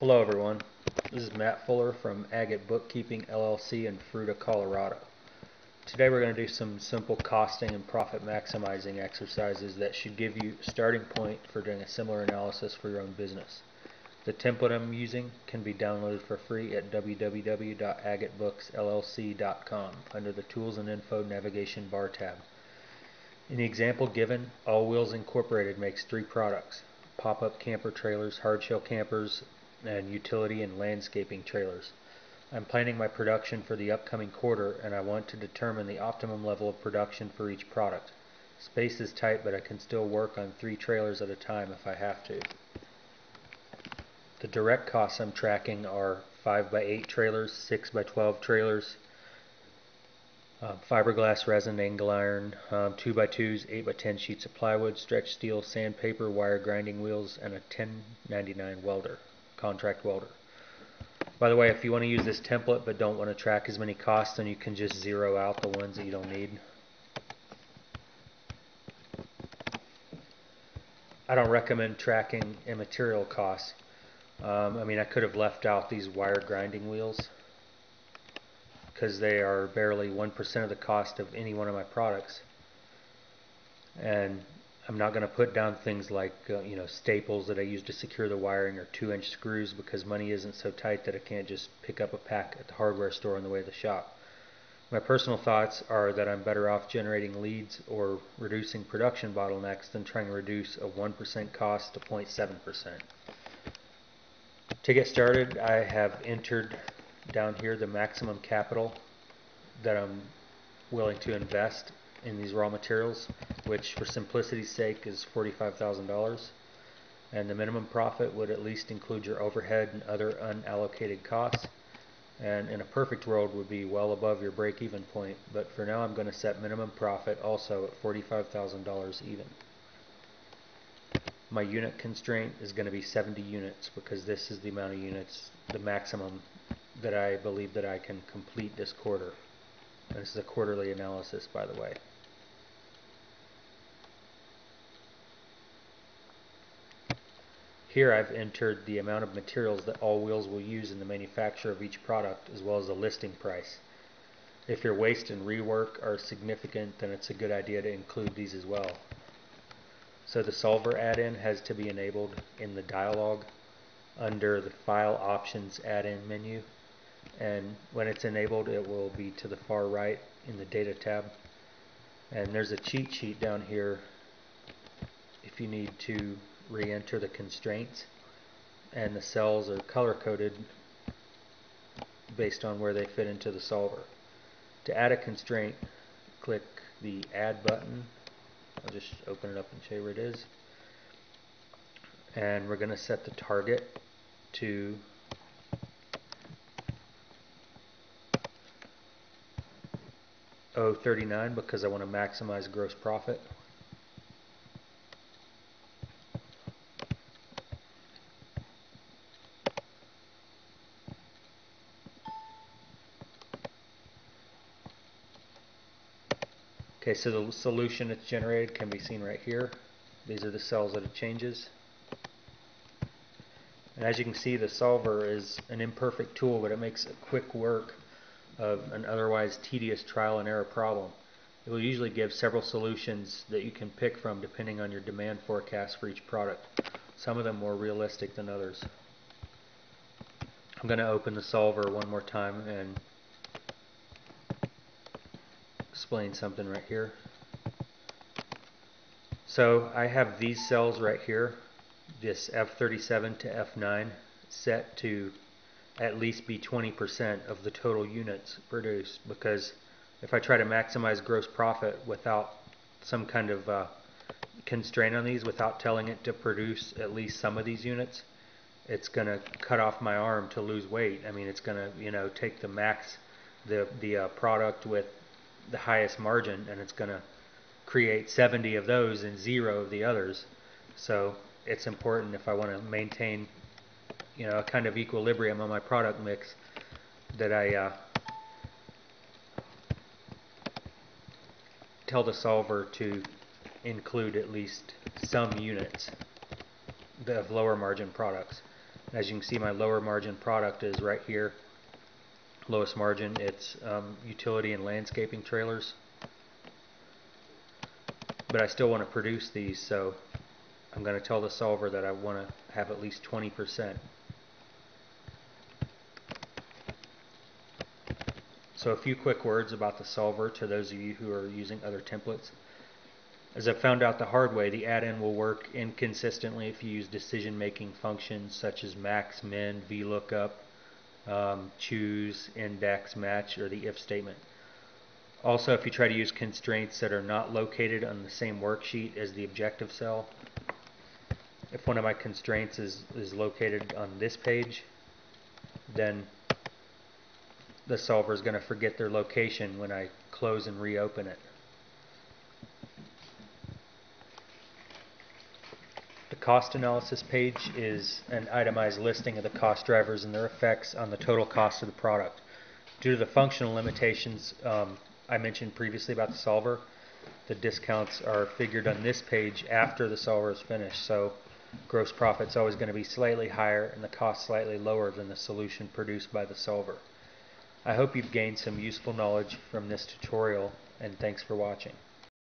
Hello everyone, this is Matt Fuller from Agate Bookkeeping LLC in Fruita, Colorado. Today we're going to do some simple costing and profit maximizing exercises that should give you a starting point for doing a similar analysis for your own business. The template I'm using can be downloaded for free at www.agatebooksllc.com under the Tools and Info Navigation bar tab. In the example given, All Wheels Incorporated makes 3 products: pop-up camper trailers, hardshell campers, and utility and landscaping trailers. I'm planning my production for the upcoming quarter, and I want to determine the optimum level of production for each product. Space is tight, but I can still work on 3 trailers at a time if I have to. The direct costs I'm tracking are 5x8 trailers, 6x12 trailers, fiberglass, resin, angle iron, 2x2s, 8x10 sheets of plywood, stretch steel, sandpaper, wire grinding wheels, and a 1099 welder, contract welder. By the way, if you want to use this template but don't want to track as many costs, then you can just zero out the ones that you don't need. I don't recommend tracking immaterial costs. I could have left out these wire grinding wheels because they are barely 1% of the cost of any one of my products. And I'm not going to put down things like staples that I use to secure the wiring, or 2-inch screws, because money isn't so tight that I can't just pick up a pack at the hardware store on the way to the shop. My personal thoughts are that I'm better off generating leads or reducing production bottlenecks than trying to reduce a 1% cost to 0.7%. To get started, I have entered down here the maximum capital that I'm willing to invest in these raw materials, which for simplicity's sake is $45,000, and the minimum profit would at least include your overhead and other unallocated costs, and in a perfect world would be well above your break-even point, but for now I'm going to set minimum profit also at $45,000 even. My unit constraint is going to be 70 units because this is the amount of units, the maximum that I believe that I can complete this quarter. And this is a quarterly analysis, by the way. Here I've entered the amount of materials that All Wheels will use in the manufacture of each product, as well as the listing price. If your waste and rework are significant, then it's a good idea to include these as well. So the solver add-in has to be enabled in the dialog under the File Options add-in menu, and when it's enabled it will be to the far right in the Data tab. And there's a cheat sheet down here if you need to re-enter the constraints, and the cells are color-coded based on where they fit into the solver. To add a constraint, click the Add button. I'll just open it up and show you where it is. And we're going to set the target to $0.39 because I want to maximize gross profit. Okay, so the solution that's generated can be seen right here. These are the cells that it changes. And as you can see, the solver is an imperfect tool, but it makes a quick work of an otherwise tedious trial and error problem. It will usually give several solutions that you can pick from depending on your demand forecast for each product. Some of them more realistic than others. I'm going to open the solver one more time and explain something right here. So I have these cells right here, this F37 to F9, set to at least be 20% of the total units produced, because if I try to maximize gross profit without some kind of constraint on these, without telling it to produce at least some of these units, it's going to cut off my arm to lose weight. It's going to take the max, the product with the highest margin, and it's going to create 70 of those and 0 of the others. So it's important, if I want to maintain a kind of equilibrium on my product mix, that I tell the solver to include at least some units of lower margin products. As you can see, my lower margin product is right here. Lowest margin, it's utility and landscaping trailers. But I still want to produce these, so I'm going to tell the solver that I want to have at least 20%. So a few quick words about the solver to those of you who are using other templates. As I found out the hard way, the add-in will work inconsistently if you use decision-making functions such as max, min, vlookup, choose, index, match, or the if statement. Also, if you try to use constraints that are not located on the same worksheet as the objective cell, if one of my constraints is located on this page, then the solver is going to forget their location when I close and reopen it. The cost analysis page is an itemized listing of the cost drivers and their effects on the total cost of the product. Due to the functional limitations I mentioned previously about the solver, the discounts are figured on this page after the solver is finished, so gross profit is always going to be slightly higher and the cost slightly lower than the solution produced by the solver. I hope you've gained some useful knowledge from this tutorial, and thanks for watching.